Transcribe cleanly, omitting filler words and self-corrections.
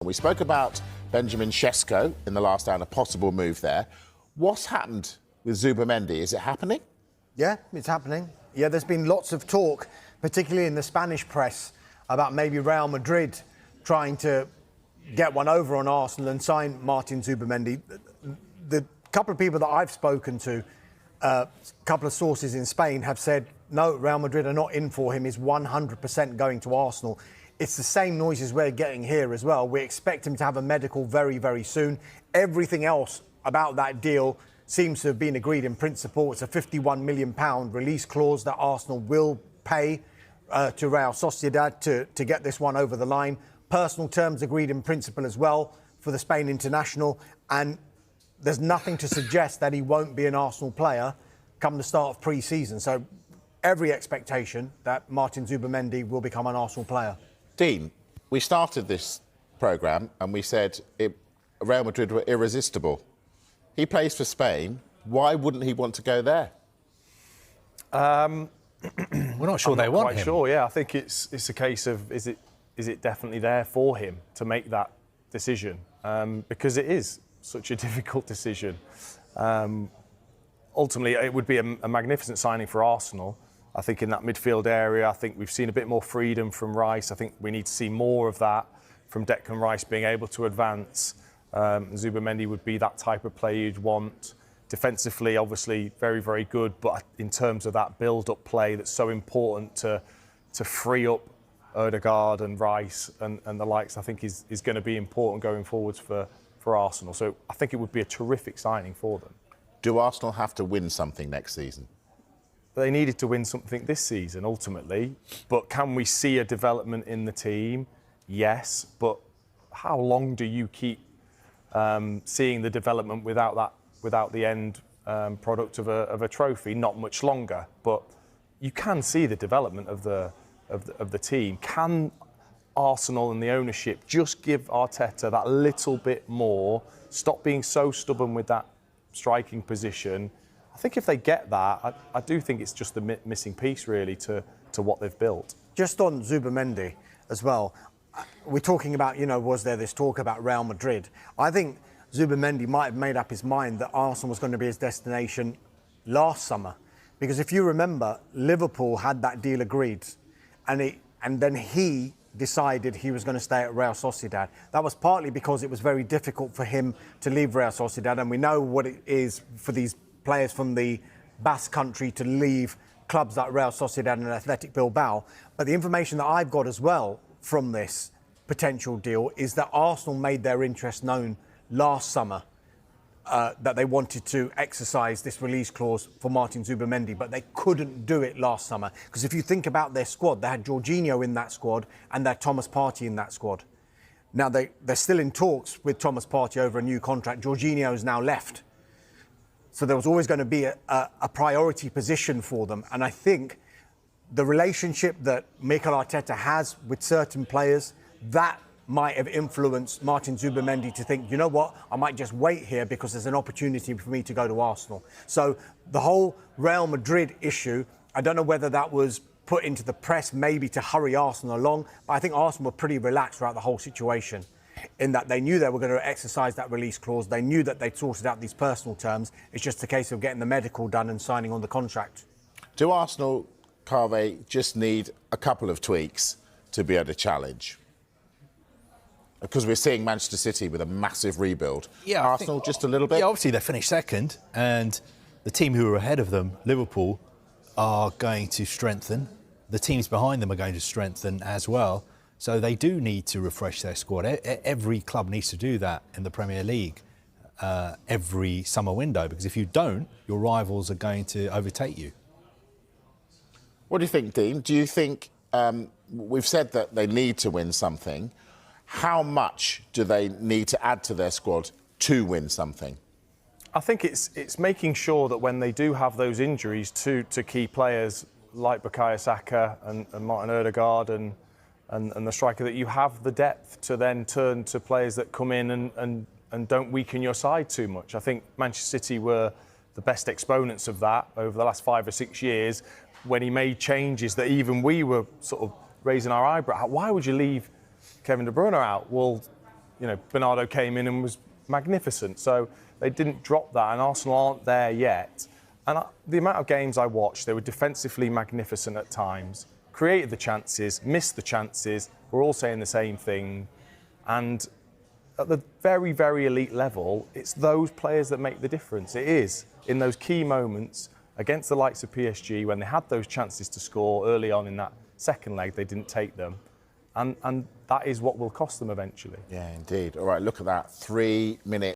We spoke about Benjamin ŠEŠKO in the last hour and a possible move there. What's happened with Zubimendi? Is it happening? Yeah, it's happening. Yeah, there's been lots of talk, particularly in the Spanish press, about maybe Real Madrid trying to get one over on Arsenal and sign Martin Zubimendi. The couple of people that I've spoken to, a couple of sources in Spain have said, no, Real Madrid are not in for him. He's 100% going to Arsenal. It's the same noises we're getting here as well. We expect him to have a medical very, very soon. Everything else about that deal seems to have been agreed in principle. It's a £51 million release clause that Arsenal will pay to Real Sociedad to get this one over the line. Personal terms agreed in principle as well for the Spain international. And there's nothing to suggest that he won't be an Arsenal player come the start of pre-season. So every expectation that Martin Zubimendi will become an Arsenal player. Dean, we started this programme and we said Real Madrid were irresistible. He plays for Spain. Why wouldn't he want to go there? We're not sure they want him. Quite sure, yeah. I think it's a case of is it definitely there for him to make that decision? Because it is such a difficult decision. Ultimately, it would be a magnificent signing for Arsenal. I think in that midfield area, I think we've seen a bit more freedom from Rice. I think we need to see more of that from Declan Rice being able to advance. Zubimendi would be that type of player you'd want. Defensively, obviously, very, very good. But in terms of that build-up play that's so important to free up Odegaard and Rice and the likes, I think is going to be important going forwards for Arsenal. So I think it would be a terrific signing for them. Do Arsenal have to win something next season? They needed to win something this season, ultimately. But can we see a development in the team? Yes. But how long do you keep seeing the development without the end product of a trophy? Not much longer. But you can see the development of the team. Can Arsenal and the ownership just give Arteta that little bit more? Stop being so stubborn with that striking position. I think if they get that, I do think it's just the missing piece, really, to what they've built. Just on Zubimendi as well, we're talking about, was there this talk about Real Madrid? I think Zubimendi might have made up his mind that Arsenal was going to be his destination last summer. Because if you remember, Liverpool had that deal agreed, and then he decided he was going to stay at Real Sociedad. That was partly because it was very difficult for him to leave Real Sociedad, and we know what it is for these players from the Basque country to leave clubs like Real Sociedad and Athletic Bilbao. But the information that I've got as well from this potential deal is that Arsenal made their interest known last summer, that they wanted to exercise this release clause for Martin Zubimendi, but they couldn't do it last summer. Because if you think about their squad, they had Jorginho in that squad and they had Thomas Partey in that squad. Now, they're still in talks with Thomas Partey over a new contract. Jorginho has now left. So there was always going to be a priority position for them. And I think the relationship that Mikel Arteta has with certain players, that might have influenced Martin Zubimendi to think, you know what, I might just wait here because there's an opportunity for me to go to Arsenal. So the whole Real Madrid issue, I don't know whether that was put into the press maybe to hurry Arsenal along, but I think Arsenal were pretty relaxed throughout the whole situation, in that they knew they were going to exercise that release clause. They knew that they'd sorted out these personal terms. It's just a case of getting the medical done and signing on the contract. Do Arsenal, Carve, just need a couple of tweaks to be able to challenge? Because we're seeing Manchester City with a massive rebuild. Yeah, Arsenal just a little bit? Yeah, obviously they finished second, and the team who are ahead of them, Liverpool, are going to strengthen. The teams behind them are going to strengthen as well. So they do need to refresh their squad. Every club needs to do that in the Premier League every summer window, because if you don't, your rivals are going to overtake you. What do you think, Dean? Do you think, we've said that they need to win something. How much do they need to add to their squad to win something? I think it's making sure that when they do have those injuries to key players like Bukayo Saka and Martin Odegaard and the striker, that you have the depth to then turn to players that come in and don't weaken your side too much. I think Manchester City were the best exponents of that over the last 5 or 6 years, when he made changes that even we were sort of raising our eyebrow. Why would you leave Kevin De Bruyne out? Well, Bernardo came in and was magnificent. So they didn't drop that, and Arsenal aren't there yet. And the amount of games I watched, they were defensively magnificent at times, created the chances, missed the chances. We're all saying the same thing. And at the very, very elite level, it's those players that make the difference. It is in those key moments against the likes of PSG when they had those chances to score early on in that second leg, they didn't take them. And that is what will cost them eventually. Yeah, indeed. All right, look at that. 3 minutes.